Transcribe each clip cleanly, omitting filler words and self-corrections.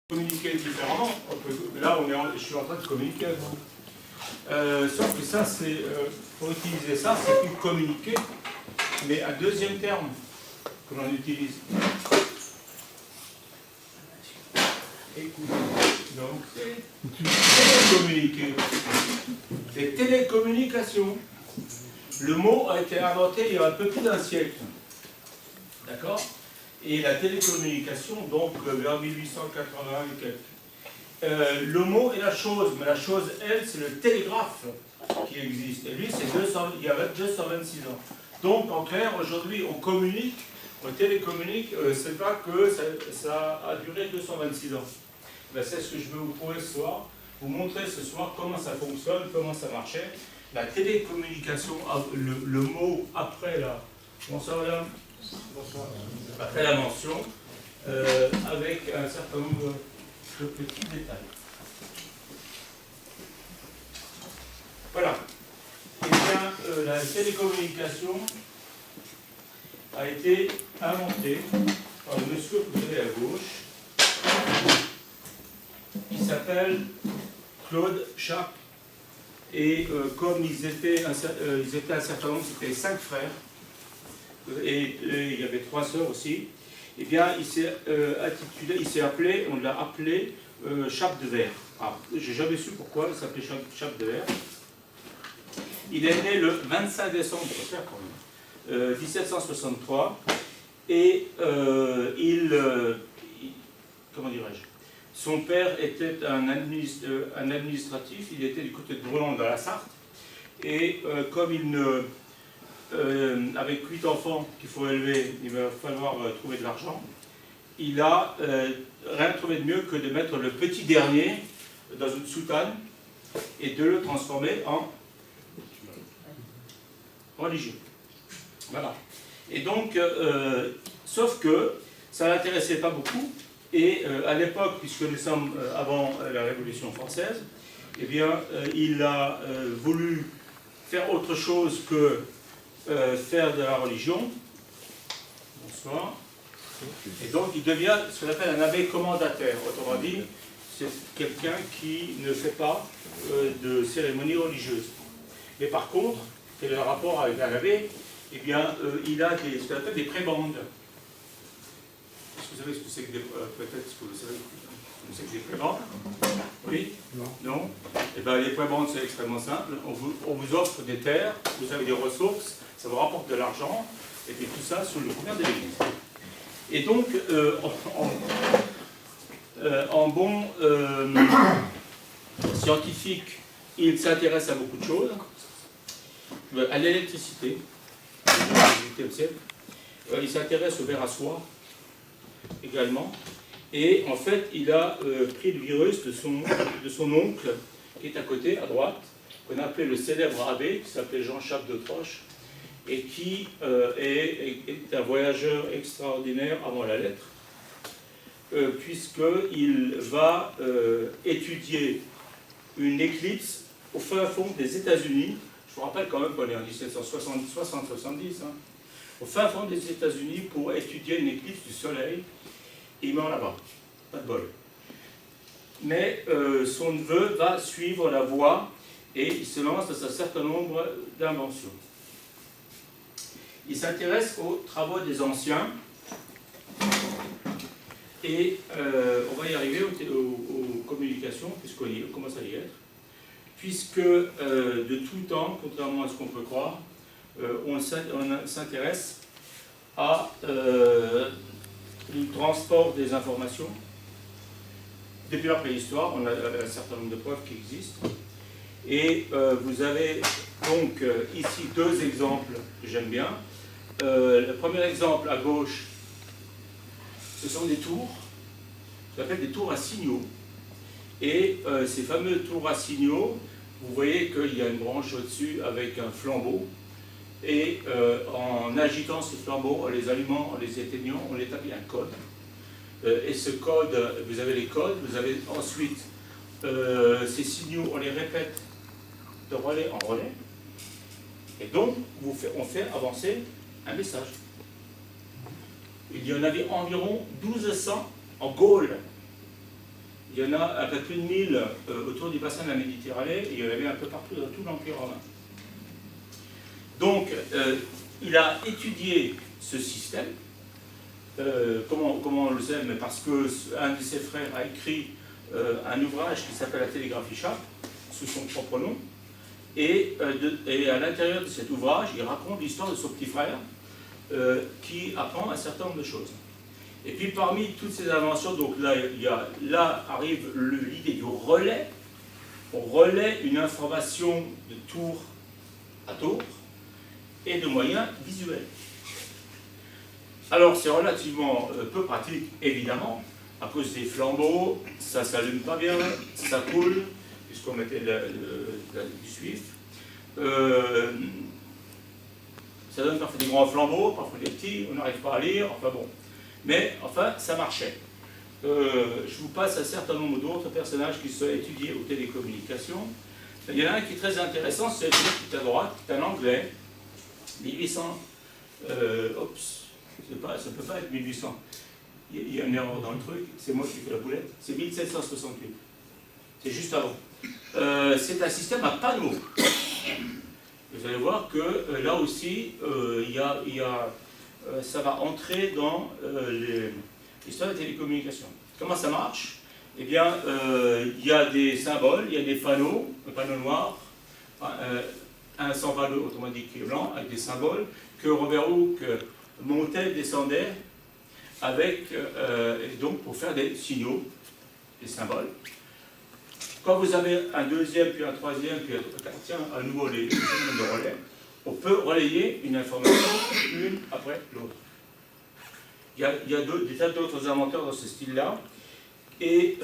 communiquer différemment. Là, je suis en train de communiquer. Sauf que ça, c'est pour utiliser ça, c'est plus communiquer, mais un deuxième terme que l'on utilise. Écoute, donc c'est télécommuniquer. C'est télécommunication. Le mot a été inventé il y a un peu plus d'un siècle. D'accord? Et la télécommunication, donc vers 1880 et quelques. Le mot est la chose, mais la chose, elle, c'est le télégraphe qui existe. Et lui, il y avait 226 ans. Donc, en clair, aujourd'hui, on communique, on télécommunique, c'est pas que ça a duré 226 ans. Ben, c'est ce que je veux vous prouver ce soir, vous montrer ce soir comment ça fonctionne, comment ça marchait. La télécommunication, le mot après la... Bonsoir madame. Bonsoir. Après la mention, avec un certain nombre de petits détails. Voilà. Eh bien, la télécommunication a été inventée par le monsieur que vous avez à gauche, qui s'appelle Claude Schaap. Et comme ils étaient un certain nombre, c'était 5 frères, et il y avait 3 sœurs aussi, eh bien, il s'est appelé, on l'a appelé Schaap de Verre. Ah, j'ai jamais su pourquoi il s'appelait Schaap de Verre. Il est né le 25 décembre 1763, et comment dirais-je, son père était un administratif, il était du côté de Brelan dans la Sarthe, et comme avec 8 enfants qu'il faut élever, il va falloir trouver de l'argent, il n'a rien trouvé de mieux que de mettre le petit dernier dans une soutane et de le transformer en religieux. Voilà. Et donc, sauf que ça ne l'intéressait pas beaucoup. Et à l'époque, puisque nous sommes avant la Révolution française, eh bien, il a voulu faire autre chose que faire de la religion. Bonsoir. Et donc, il devient ce qu'on appelle un abbé commendataire. Autrement dit, c'est quelqu'un qui ne fait pas de cérémonie religieuse. Mais par contre, quel est le rapport avec un abbé? Eh bien, il a ce qu'on appelle des prébendes. Est-ce que vous savez ce que c'est que des... peut-être ce que vous savez ce que c'est que des prébendes? Oui? Non? Eh bien, les prébendes, c'est extrêmement simple. On vous offre des terres, vous avez des ressources, ça vous rapporte de l'argent, et puis tout ça sous le couvert de l'Église. Et donc, en bon scientifique, il s'intéresse à beaucoup de choses, à l'électricité, il s'intéresse au verre à soie également, et en fait, il a pris le virus de son oncle, qui est à côté, à droite, qu'on appelait le célèbre abbé, qui s'appelait Jean Schaap de Troche, et qui est un voyageur extraordinaire avant la lettre, puisqu'il va étudier une éclipse au fin fond des États-Unis. Je vous rappelle quand même qu'on est en 1770, hein, au fin fond des États-Unis pour étudier une éclipse du soleil, et il meurt là-bas. Pas de bol. Mais son neveu va suivre la voie et il se lance dans un certain nombre d'inventions. Il s'intéresse aux travaux des anciens et on va y arriver aux communications, puisqu'on commence à y être, puisque de tout temps, contrairement à ce qu'on peut croire, on s'intéresse à le transport des informations. Depuis la préhistoire, on a un certain nombre de preuves qui existent. Et vous avez donc ici 2 exemples que j'aime bien. Le premier exemple à gauche, ce sont des tours, ce qu'on appelle des tours à signaux. Et ces fameux tours à signaux, vous voyez qu'il y a une branche au-dessus avec un flambeau. Et en agitant ce flambeau, en les allumant, en les éteignant, on établit un code. Et ce code, vous avez les codes, vous avez ensuite ces signaux, on les répète de relais en relais. Et donc, on fait avancer un message. Il y en avait environ 1200 en Gaule. Il y en a un peu plus de 1000 autour du bassin de la Méditerranée, et il y en avait un peu partout dans tout l'Empire romain. Donc, il a étudié ce système. Comment on le sait? Mais parce qu'un de ses frères a écrit un ouvrage qui s'appelle La télégraphie Sharp, sous son propre nom. Et à l'intérieur de cet ouvrage, il raconte l'histoire de son petit frère qui apprend un certain nombre de choses. Et puis parmi toutes ces inventions, donc là arrive l'idée du relais. On relaie une information de tour à tour et de moyens visuels. Alors c'est relativement peu pratique, évidemment, à cause des flambeaux, ça ne s'allume pas bien, ça coule, puisqu'on mettait du suif. Ça donne parfois des grands flambeaux, parfois des petits, on n'arrive pas à lire, enfin bon. Mais enfin, ça marchait. Je vous passe un certain nombre d'autres personnages qui sont étudiés aux télécommunications. Il y en a un qui est très intéressant, c'est celui qui est à droite, qui est un Anglais, 1800. Ça ne peut pas être 1800. Il y a une erreur dans le truc, c'est moi qui fais la boulette. C'est 1768. C'est juste avant. C'est un système à panneaux. Vous allez voir que là aussi, ça va entrer dans l'histoire des télécommunications. Comment ça marche? Eh bien, il y a des symboles, il y a des panneaux, un panneau noir, un sans panneau, autrement dit qui est blanc, avec des symboles, que Robert Hooke montait, descendait, avec, donc pour faire des signaux, des symboles. Quand vous avez un deuxième, puis un troisième, puis à nouveau les phénomènes de relais, on peut relayer une information l'une après l'autre. Il y a des tas d'autres inventeurs dans ce style-là, et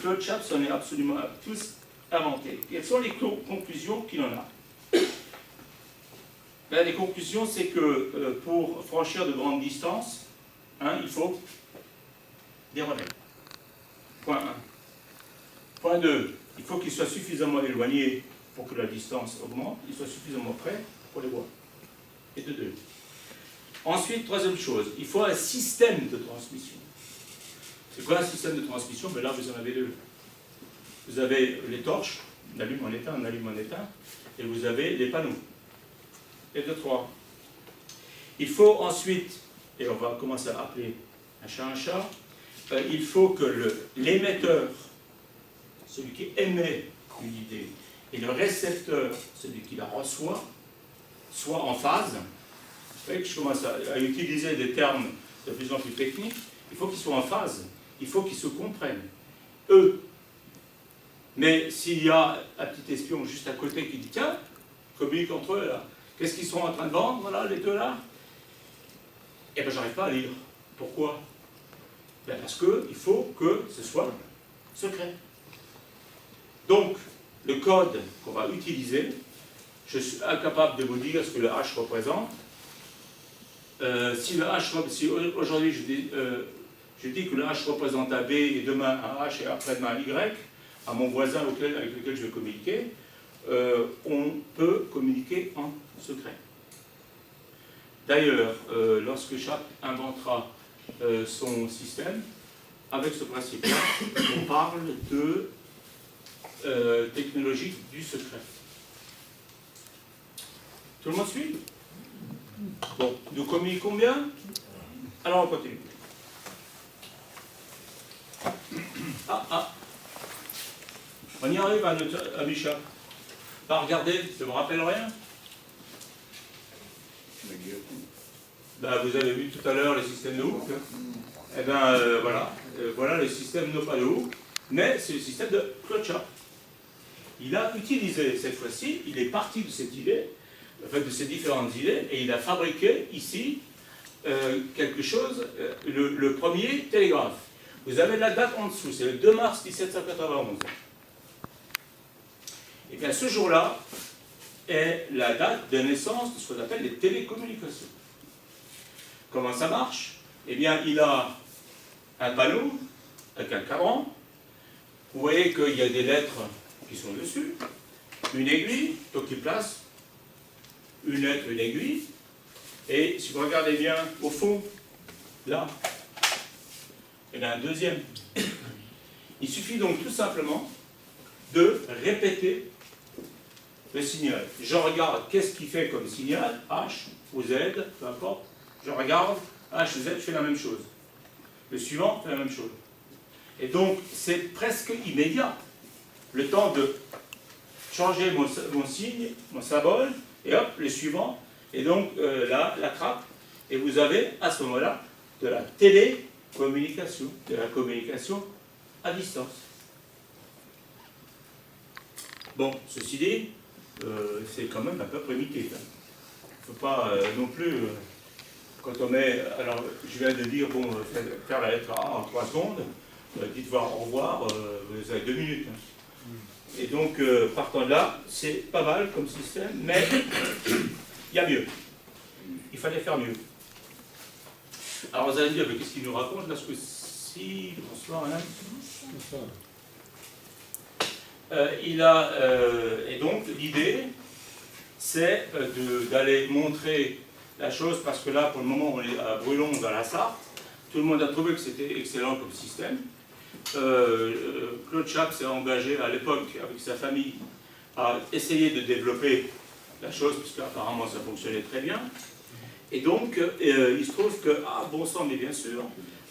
Claude Sharp s'en est absolument tous inventés. Quelles sont les conclusions qu'il en a? Les conclusions, c'est que pour franchir de grandes distances, il faut des relais. Point 1. Point 2, il faut qu'ils soient suffisamment éloignés pour que la distance augmente, qu'ils soient suffisamment près pour les voir. Et de 2. Ensuite, troisième chose, il faut un système de transmission. C'est quoi un système de transmission? Ben là, vous en avez deux. Vous avez les torches, on allume, on éteint, on allume, on éteint, et vous avez les panneaux. Et de 3. Il faut ensuite, et on va commencer à appeler un chat, il faut que l'émetteur, celui qui émet une idée, et le récepteur, celui qui la reçoit, soient en phase. Vous voyez que je commence à utiliser des termes de plus en plus techniques. Il faut qu'ils soient en phase, il faut qu'ils se comprennent, eux. Mais s'il y a un petit espion juste à côté qui dit « Tiens, communique entre eux là, qu'est-ce qu'ils sont en train de vendre là, les deux là ?» Eh bien, j'arrive pas à lire. Pourquoi? Ben parce qu'il faut que ce soit secret. Donc, le code qu'on va utiliser, je suis incapable de vous dire ce que le H représente. Si aujourd'hui je dis que le H représente un B et demain un H et après-demain un Y, à mon voisin avec lequel je vais communiquer, on peut communiquer en secret. D'ailleurs, lorsque Sharp inventera son système, avec ce principe-là, on parle de technologie du secret. Tout le monde suit? Bon, nous communiquons bien? Alors on continue. On y arrive à Micha. Pas regarder, ça ne me rappelle rien? Ben, vous avez vu tout à l'heure les systèmes de Hooke. Eh bien voilà le système non pas de Hooke, mais c'est le système de Claude Sharp. Il a utilisé cette fois-ci, il est parti de cette idée, enfin de ces différentes idées, et il a fabriqué ici quelque chose, le premier télégraphe. Vous avez la date en dessous, c'est le 2 mars 1791. Et bien ce jour-là est la date de naissance de ce qu'on appelle les télécommunications. Comment ça marche? Eh bien il a un panneau avec un cadran. Vous voyez qu'il y a des lettres qui sont dessus, une aiguille, donc il place une lettre, une aiguille, et si vous regardez bien au fond, là, il y en a un deuxième. Il suffit donc tout simplement de répéter le signal. Je regarde qu'est-ce qu'il fait comme signal, H ou Z, peu importe. Je regarde, H ou Z, je fais la même chose. Le suivant fait la même chose. Et donc, c'est presque immédiat. Le temps de changer mon signe, mon symbole, et hop, le suivant. Et donc, là, la trappe. Et vous avez, à ce moment-là, de la télécommunication, de la communication à distance. Bon, ceci dit, c'est quand même un peu primitif. Il ne faut pas non plus, quand on met, alors je viens de dire, bon, faire la lettre A en 3 secondes, dites voir au revoir, vous avez 2 minutes. Et donc, partant de là, c'est pas mal comme système, mais il y a mieux. Il fallait faire mieux. Alors vous allez me dire, mais qu'est-ce qu'il nous raconte là, ce coup-ci? Bonsoir, Alain. Bonsoir. Et donc, l'idée, c'est d'aller montrer la chose, parce que là, pour le moment, on est à Brulon, dans la Sarthe. Tout le monde a trouvé que c'était excellent comme système. Claude Chappe s'est engagé à l'époque, avec sa famille, à essayer de développer la chose, parce qu'apparemment, ça fonctionnait très bien. Et donc, il se trouve que, ah, bon sang, mais bien sûr,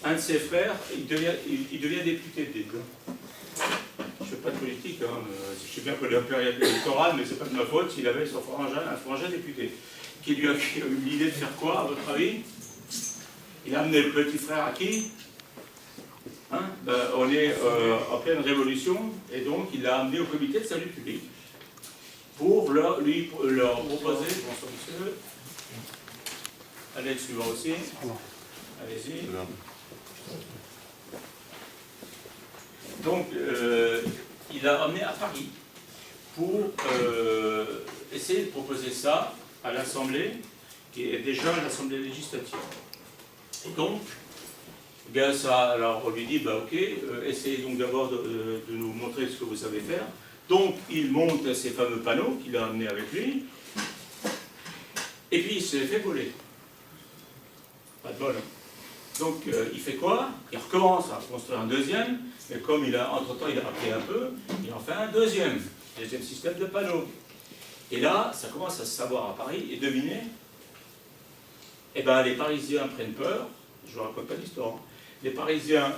un de ses frères, il devient député de Dijon. Je ne fais pas de politique, hein. Je sais bien que la période électorale, mais ce n'est pas de ma faute, s'il avait son frangin, un frangin député, qui lui a eu l'idée de faire quoi, à votre avis? Il a amené le petit frère à qui? Hein? On est en pleine révolution, et donc il l'a amené au comité de salut public pour leur proposer, bonsoir monsieur, allez, le suivant aussi, allez-y. Donc, il l'a emmené à Paris pour essayer de proposer ça à l'Assemblée, qui est déjà l'Assemblée législative. Et donc, bien ça, alors on lui dit, bah ok, essayez donc d'abord de nous montrer ce que vous savez faire. Donc, il monte ces fameux panneaux qu'il a amenés avec lui, et puis il se les fait voler. Pas de bol, hein. Donc, il fait quoi? Il recommence à construire un deuxième, mais comme entre-temps, il a appris un peu, il en fait un deuxième système de panneaux. Et là, ça commence à se savoir à Paris, et devinez, eh ben, les Parisiens prennent peur, je ne vous raconte pas l'histoire, hein. Les Parisiens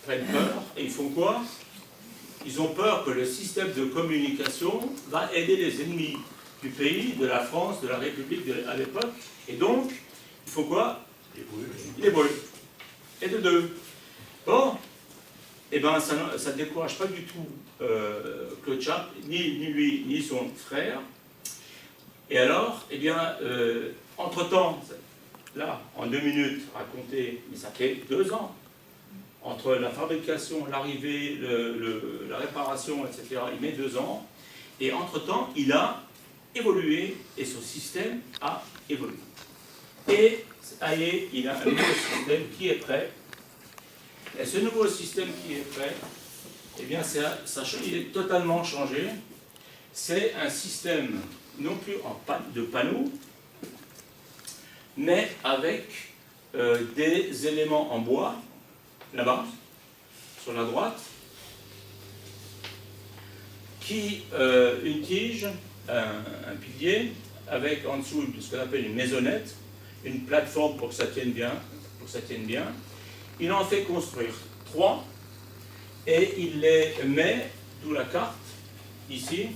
prennent peur, et ils font quoi? Ils ont peur que le système de communication va aider les ennemis du pays, de la France, de la République à l'époque, et donc, il faut quoi? Les brûle. Et de deux. Bon, eh ben, ça ne décourage pas du tout Claude Chappe, ni lui, ni son frère. Et alors, eh bien, entre-temps, là, en 2 minutes, raconter, mais ça fait 2 ans, entre la fabrication, l'arrivée, la réparation, etc., il met 2 ans, et entre-temps, il a évolué, et son système a évolué. Et ça y est, il a un nouveau système qui est prêt. Et ce nouveau système qui est prêt, eh bien, il est totalement changé. C'est un système non plus de panneaux, mais avec des éléments en bois, là-bas, sur la droite, qui, une tige, un pilier, avec en dessous ce qu'on appelle une maisonnette, une plateforme pour que ça tienne bien, Il en fait construire 3 et il les met, d'où la carte, ici,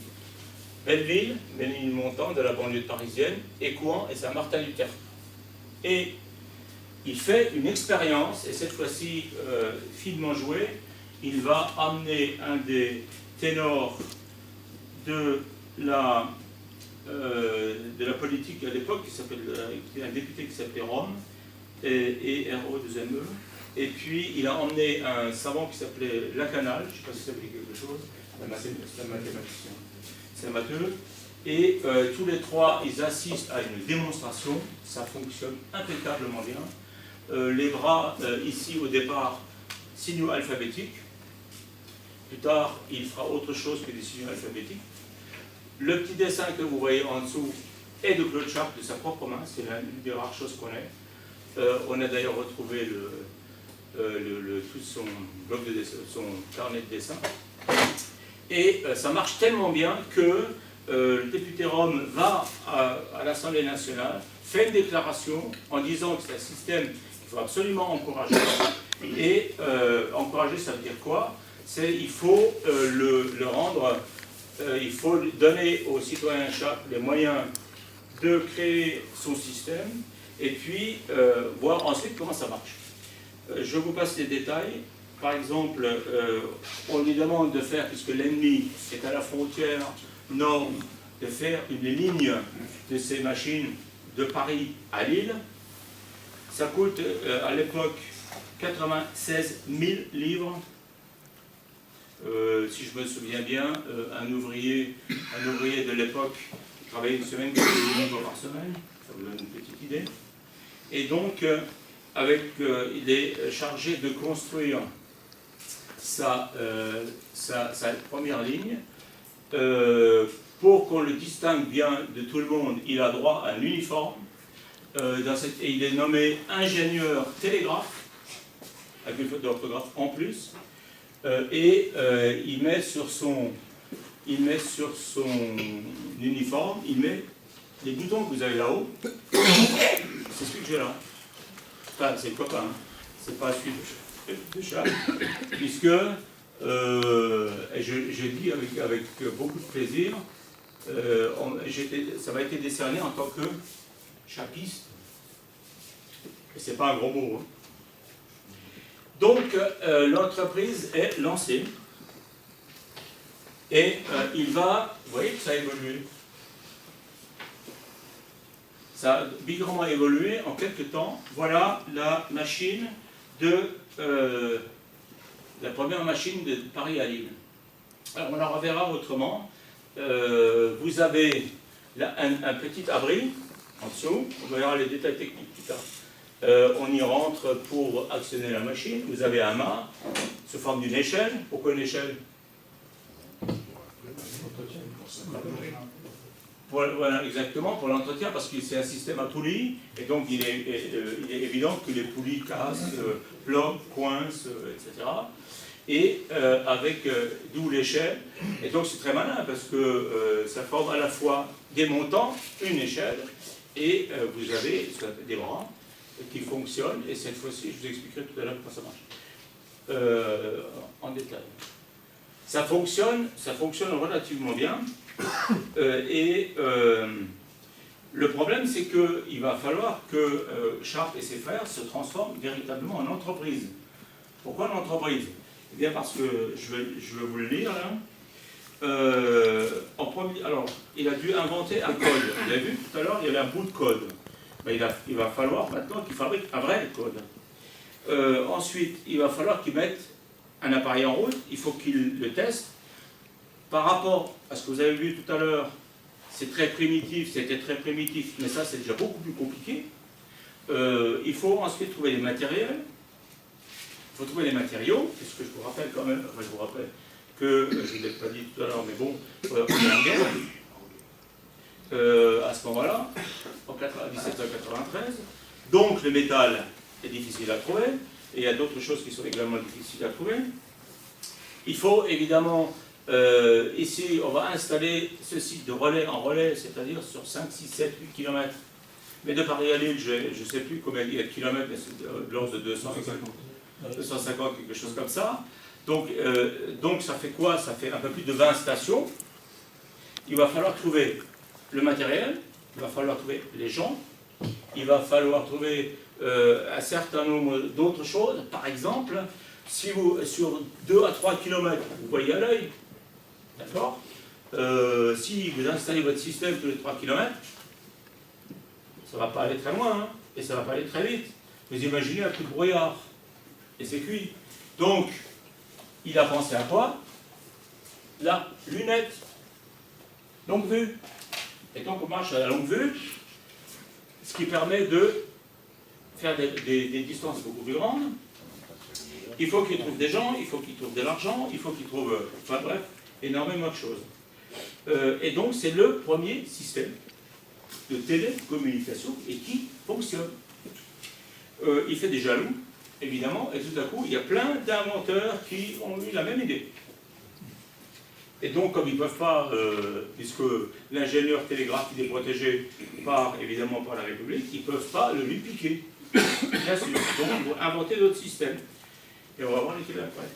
Belleville, Ménilmontant, de la banlieue parisienne, Écouen et Saint-Martin-du-Tertre. Et il fait une expérience, et cette fois-ci finement joué, il va amener un des ténors de la politique à l'époque, qui est un député qui s'appelait Rome, et R-O-2-M-E, et puis il a emmené un savant qui s'appelait Lacanal, je ne sais pas si ça veut dire quelque chose, c'est un mathématicien, c'est un matheux, et tous les 3, ils assistent à une démonstration, ça fonctionne impeccablement bien. Les bras, ici au départ, signaux alphabétiques, plus tard il fera autre chose que des signaux alphabétiques. Le petit dessin que vous voyez en dessous est de Claude Chappe, de sa propre main, c'est l'une des rares choses qu'on ait. On a d'ailleurs retrouvé tout son bloc de dessin, son carnet de dessin. Et ça marche tellement bien que le député Rome va à l'Assemblée nationale, fait une déclaration en disant que c'est un système qu'il faut absolument encourager. Et encourager, ça veut dire quoi? Il faut le rendre, il faut donner aux citoyens chaque les moyens de créer son système et puis voir ensuite comment ça marche. Je vous passe les détails. Par exemple, on lui demande de faire, puisque l'ennemi est à la frontière nord, de faire une ligne de ces machines de Paris à Lille. Ça coûte à l'époque 96 000 livres. Si je me souviens bien, un ouvrier de l'époque travaillait une semaine, 2 livres par semaine. Ça vous donne une petite idée. Et donc, il est chargé de construire sa première ligne. Pour qu'on le distingue bien de tout le monde, il a droit à un uniforme. Et il est nommé ingénieur télégraphe, avec une faute d'orthographe en plus. Il met sur son uniforme, il met les boutons que vous avez là-haut. C'est celui que j'ai là. Enfin, c'est le copain, hein. C'est pas celui de Charles, puisque je dis avec beaucoup de plaisir, ça m'a été décerné en tant que chapiste, et c'est pas un gros mot. Hein. Donc l'entreprise est lancée, et il va, vous voyez que ça a évolué. Ça a bigrement évolué en quelques temps. Voilà la machine la première machine de Paris à Lille. Alors on la reverra autrement. Vous avez là un petit abri en dessous. On verra les détails techniques plus tard. On y rentre pour actionner la machine. Vous avez un mât sous forme d'une échelle. Pourquoi une échelle? Voilà, exactement, pour l'entretien, parce que c'est un système à poulies, et donc il est évident que les poulies cassent, bloquent, coincent, etc. Et d'où l'échelle. Et donc c'est très malin, parce que ça forme à la fois des montants, une échelle, et vous avez des bras qui fonctionnent, et cette fois-ci, je vous expliquerai tout à l'heure comment ça marche. En détail. Ça fonctionne relativement bien. Le problème, c'est qu'il va falloir que Sharp et ses frères se transforment véritablement en entreprise. Pourquoi en entreprise? Eh bien parce que, je vais vous le lire là. Alors, il a dû inventer un code. Vous avez vu tout à l'heure, il y avait un bout de code. Ben, il va falloir maintenant qu'il fabrique un vrai code. Ensuite, il va falloir qu'il mette un appareil en route, il faut qu'il le teste. Par rapport à ce que vous avez vu tout à l'heure, c'est très primitif, c'était très primitif, mais ça c'est déjà beaucoup plus compliqué. Il faut ensuite trouver les matériels. Il faut trouver les matériaux, puisque je vous rappelle quand même, enfin je vous rappelle que, je ne l'ai pas dit tout à l'heure, mais bon, on est en guerre. À ce moment-là, en 1793. Donc le métal est difficile à trouver, et il y a d'autres choses qui sont également difficiles à trouver. Il faut évidemment, ici, on va installer ceci de relais en relais, c'est-à-dire sur 5, 6, 7, 8 km. Mais de Paris à Lille, je ne sais plus combien il y a de kilomètres, mais c'est de l'ordre de 250, quelque chose comme ça. Donc ça fait quoi? Ça fait un peu plus de 20 stations. Il va falloir trouver le matériel, il va falloir trouver les gens, il va falloir trouver un certain nombre d'autres choses. Par exemple, si vous, sur 2 à 3 km, vous voyez à l'œil, d'accord, si vous installez votre système tous les 3 km, ça ne va pas aller très loin, hein, et ça ne va pas aller très vite. Vous imaginez un coup de brouillard, et c'est cuit. Donc, il a pensé à quoi? La lunette, longue vue. Et donc on marche à la longue vue, ce qui permet de faire des distances beaucoup plus grandes. Il faut qu'il trouve des gens, il faut qu'il trouve de l'argent, il faut qu'il trouve, enfin bref, énormément de choses. Et donc c'est le premier système de télécommunication et qui fonctionne. Il fait des jaloux, évidemment, et tout à coup, il y a plein d'inventeurs qui ont eu la même idée. Et donc, comme ils ne peuvent pas, puisque l'ingénieur télégraphique est protégé évidemment par la République, ils ne peuvent pas le lui piquer, bien sûr. Donc, ils vont inventer d'autres systèmes. Et on va voir lesquels après.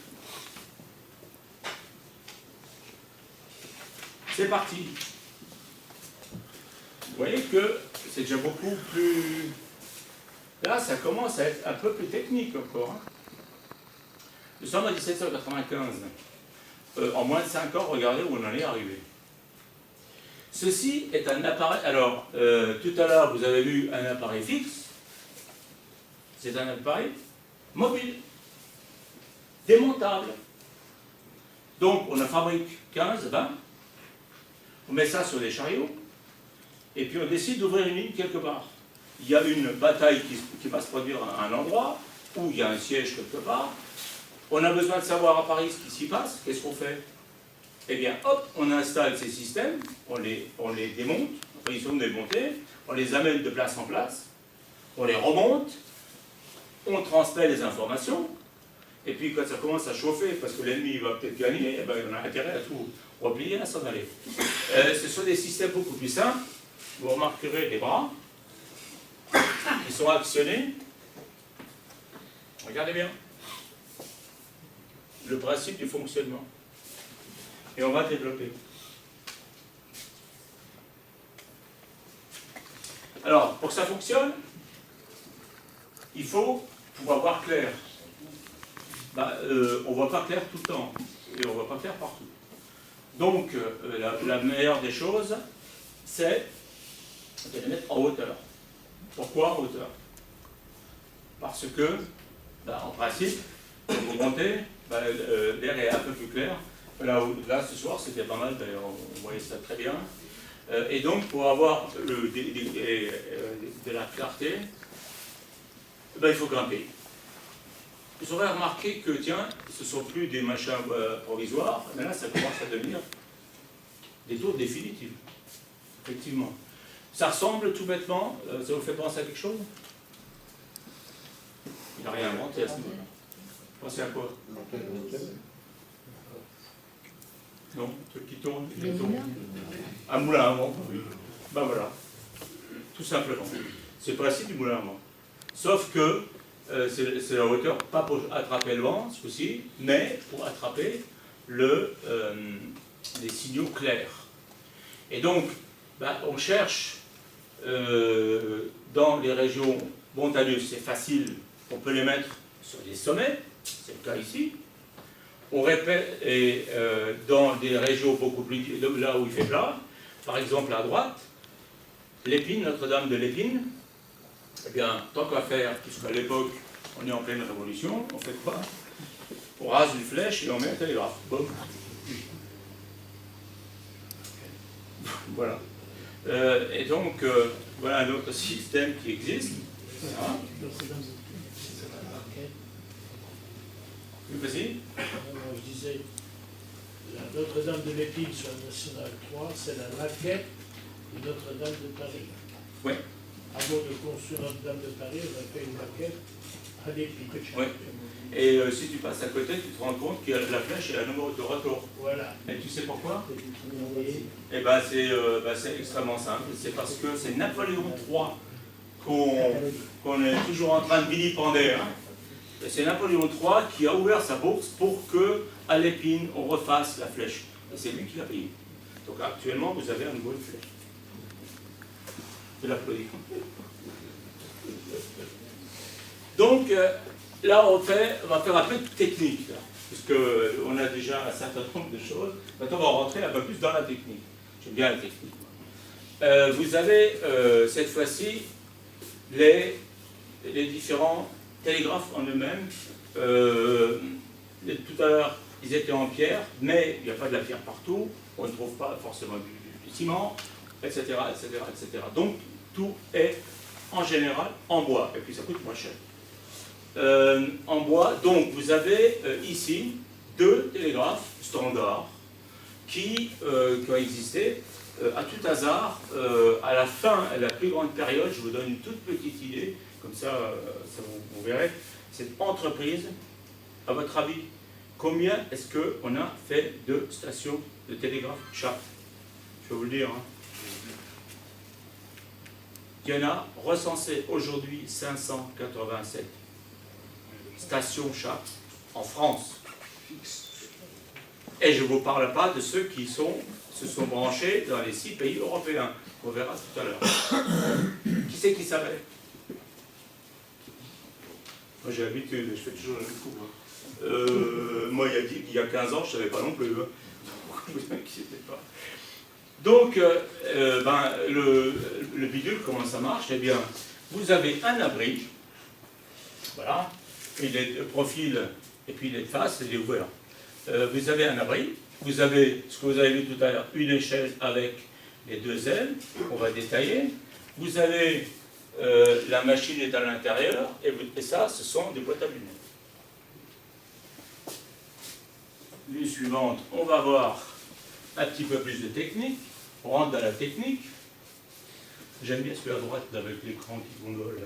C'est parti. Vous voyez que c'est déjà beaucoup plus... Là, ça commence à être un peu plus technique encore. Hein. Nous sommes en 1795. En moins de 5 ans, regardez où on en est arrivé. Ceci est un appareil... Alors, tout à l'heure, vous avez vu un appareil fixe. C'est un appareil mobile, démontable. Donc, on en fabrique 15, 20. On met ça sur des chariots. Et puis, on décide d'ouvrir une ligne quelque part. Il y a une bataille qui va se produire à un endroit, où il y a un siège quelque part. On a besoin de savoir à Paris ce qui s'y passe. Qu'est-ce qu'on fait? Eh bien, hop, on installe ces systèmes, on les démonte, enfin, ils sont démontés, on les amène de place en place, on les remonte, on transmet les informations, et puis quand ça commence à chauffer, parce que l'ennemi va peut-être gagner, eh bien, on a intérêt à tout replier, à s'en aller. Ce sont des systèmes beaucoup plus simples. Vous remarquerez les bras, qui sont actionnés. Regardez bien le principe du fonctionnement. Et on va développer. Alors, pour que ça fonctionne, il faut pouvoir voir clair. On ne voit pas clair tout le temps, et on ne voit pas clair partout. Donc, la meilleure des choses, c'est de les mettre en hauteur. Pourquoi en hauteur? Parce que, en principe, quand vous montez, l'air est un peu plus clair. Là, ce soir, c'était pas mal, on voyait ça très bien. Et donc, pour avoir de la clarté, il faut grimper. Vous aurez remarqué que, tiens, ce ne sont plus des machins provisoires, mais là, ça commence à devenir des tours définitifs. Effectivement. Ça ressemble tout bêtement, ça vous fait penser à quelque chose? Il n'a rien inventé à ce moment-là. Pensez à quoi? Non, un truc qui tourne. Un moulin à vent. Ben voilà. Tout simplement. C'est le principe du moulin à vent. Sauf que c'est la hauteur, pas pour attraper le vent, ce coup-ci, mais pour attraper les signaux clairs. Et donc, on cherche dans les régions montagneuses, c'est facile, on peut les mettre sur des sommets, c'est le cas ici. On répète, et dans des régions beaucoup plus, là où il fait plat, par exemple à droite, l'Épine, Notre-Dame de l'Épine, eh bien, tant qu'à faire, puisqu'à l'époque, on est en pleine révolution, on fait quoi? On rase une flèche et on met un télégraphe. Boum. Voilà. Et donc, voilà un autre système qui existe. Voilà. Oui, vas-y. Je disais, la Notre-Dame de l'Épine sur la Nationale 3, c'est la maquette de Notre-Dame de Paris. Oui. Avant de construire Notre-Dame de Paris, on a fait une maquette à l'Épine. Oui. Et si tu passes à côté, tu te rends compte que la flèche est à nouveau de retour. Voilà. Et tu sais pourquoi? Eh bien, c'est extrêmement simple. C'est parce que c'est Napoléon III qu'on est toujours en train de vilipender. Hein. C'est Napoléon III qui a ouvert sa bourse pour que, à l'Épine, on refasse la flèche. Et c'est lui qui l'a payé. Donc actuellement, vous avez un nouveau flèche. Je l'applaudis. Donc, là, on va faire un peu de technique, puisqu'on a déjà un certain nombre de choses. Maintenant, on va rentrer un peu plus dans la technique. J'aime bien la technique. Vous avez, cette fois-ci, les différents télégraphes en eux-mêmes. Tout à l'heure, ils étaient en pierre, mais il n'y a pas de la pierre partout. On ne trouve pas forcément du ciment, etc., etc., etc. Donc, tout est, en général, en bois. Et puis, ça coûte moins cher. En bois, donc vous avez ici 2 télégraphes standards qui ont existé à tout hasard à la fin, à la plus grande période. Je vous donne une toute petite idée, comme ça, vous verrez. cette entreprise, à votre avis, combien est-ce qu'on a fait de stations de télégraphe Sharp? Je vais vous le dire. Hein. Il y en a recensé aujourd'hui 587 stations Sharp en France. Et je ne vous parle pas de ceux qui se sont branchés dans les 6 pays européens. On verra tout à l'heure. Qui c'est qui savait? Moi j'ai l'habitude, je fais toujours le coup. Hein. Moi il y a 15 ans, je ne savais pas non plus. Hein. Vous inquiétez pas. Donc, le bidule, comment ça marche? Eh bien, vous avez un abri. Voilà. Il est de profil et puis il est de face, il est ouvert. Vous avez un abri. Vous avez, ce que vous avez vu tout à l'heure, une échelle avec les 2 ailes. On va détailler. Vous avez la machine est à l'intérieur et ça, ce sont des boîtes à lunettes. Vue suivante, on va voir un petit peu plus de technique. On rentre dans la technique. J'aime bien celui à droite avec l'écran qui gondole.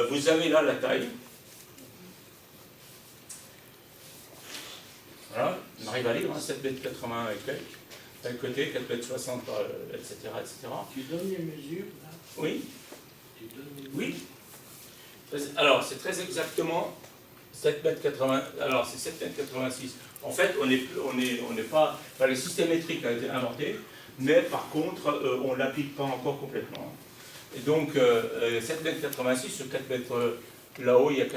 Vous avez là la taille. Voilà, on arrive à lire, hein, 7,80 m et quelques. D'un côté, 4,60 m, etc., etc. Tu donnes les mesures là? Oui. Tu donnes les mesures. Oui. Alors, c'est très exactement 7,80 m. Alors, c'est 7,86 m. En fait, on n'est pas... Enfin, le système métrique a été inventé, mais par contre, on ne l'applique pas encore complètement. Et donc, 7,86 m sur 4 mètres... Là-haut, il y a 4,83 m,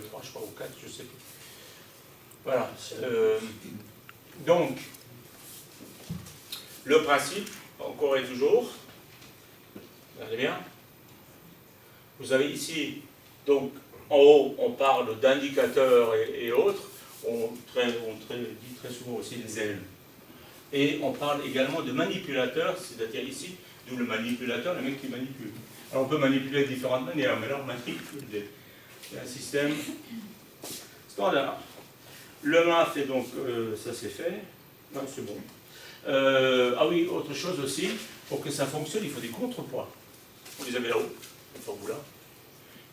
je crois, ou 4, je ne sais plus. Voilà. Donc, le principe, encore et toujours, regardez bien, vous avez ici, donc, en haut, on parle d'indicateurs et autres, on dit très souvent aussi des ailes. Et on parle également de manipulateurs, c'est-à-dire ici, d'où le manipulateur, le mec qui manipule. Alors on peut manipuler de différentes manières, mais là on manipule. C'est un système standard. Le MAF, et donc ça c'est fait. Non, c'est bon. Ah oui, autre chose aussi, pour que ça fonctionne, il faut des contrepoids. Vous les avez là-haut, vous là.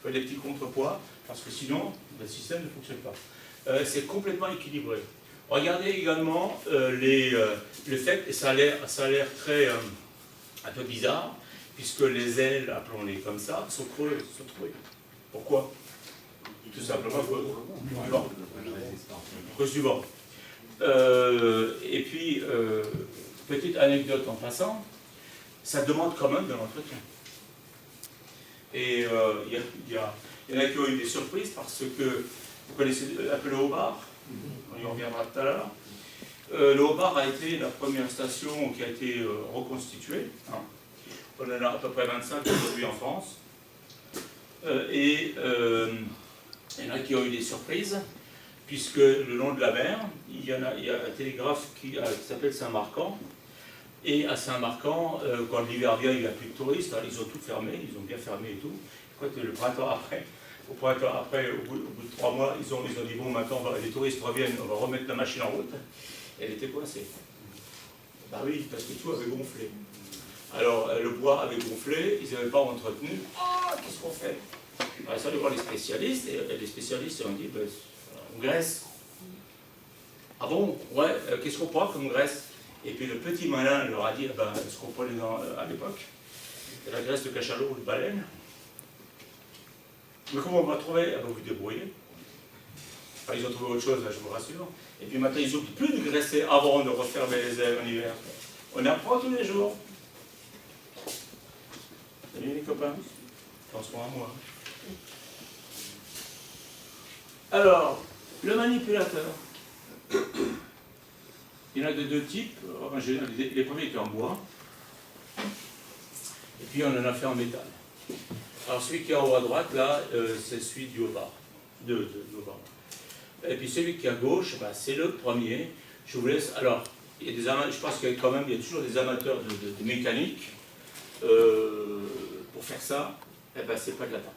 Il faut des petits contrepoids, parce que sinon, le système ne fonctionne pas. C'est complètement équilibré. Regardez également le fait, et ça a l'air très un peu bizarre, puisque les ailes, appelons-les comme ça, sont creuses, sont trouées. Pourquoi? Tout simplement, suivant. Et puis, petite anecdote en passant, ça demande quand même de l'entretien. Et il y en a qui ont eu des surprises parce que, vous connaissez un peu le Haut-Bar, on y reviendra tout à l'heure. Le Haut-Bar a été la première station qui a été reconstituée. Hein. On en a à peu près 25 aujourd'hui en France. Il y en a qui ont eu des surprises, puisque le long de la mer, il y a un télégraphe qui s'appelle Saint-Marcan. Et à Saint-Marcan, quand l'hiver vient, il n'y a plus de touristes, alors ils ont tout fermé, ils ont bien fermé et tout. Le printemps après, au bout de 3 mois, ils ont dit bon, maintenant les touristes reviennent, on va remettre la machine en route. Et elle était coincée. Bah oui, parce que tout avait gonflé. Alors le bois avait gonflé, ils n'avaient pas entretenu. Ah, qu'est-ce qu'on fait? Alors, ça allait voir les spécialistes, et les spécialistes ont dit ben, on graisse. Ah bon? Ouais, qu'est-ce qu'on prend comme graisse? Et puis le petit malin leur a dit ben, ce qu'on prenait à l'époque, c'est la graisse de cachalot ou de baleine. Mais comment on va trouver? Ah ben, vous débrouillez. Enfin, ils ont trouvé autre chose, là, je vous rassure. Et puis maintenant, ils n'oublient plus de graisser avant de refermer les ailes en hiver. On apprend tous les jours. Salut les copains. Attention à moi. Alors, le manipulateur. Il y en a de 2 types. Les premiers étaient en bois. Et puis on en a fait en métal. Alors celui qui est en haut à droite, là, c'est celui du Haut-Bar. Et puis celui qui est à gauche, bah, c'est le premier. Je vous laisse. Alors, il y a des je pense qu'il y a quand même, il y a toujours des amateurs de mécanique. Pour faire ça, eh ben, c'est pas de la part.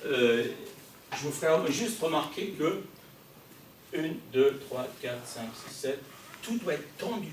Je vous ferai juste remarquer que 1, 2, 3, 4, 5, 6, 7, tout doit être tendu.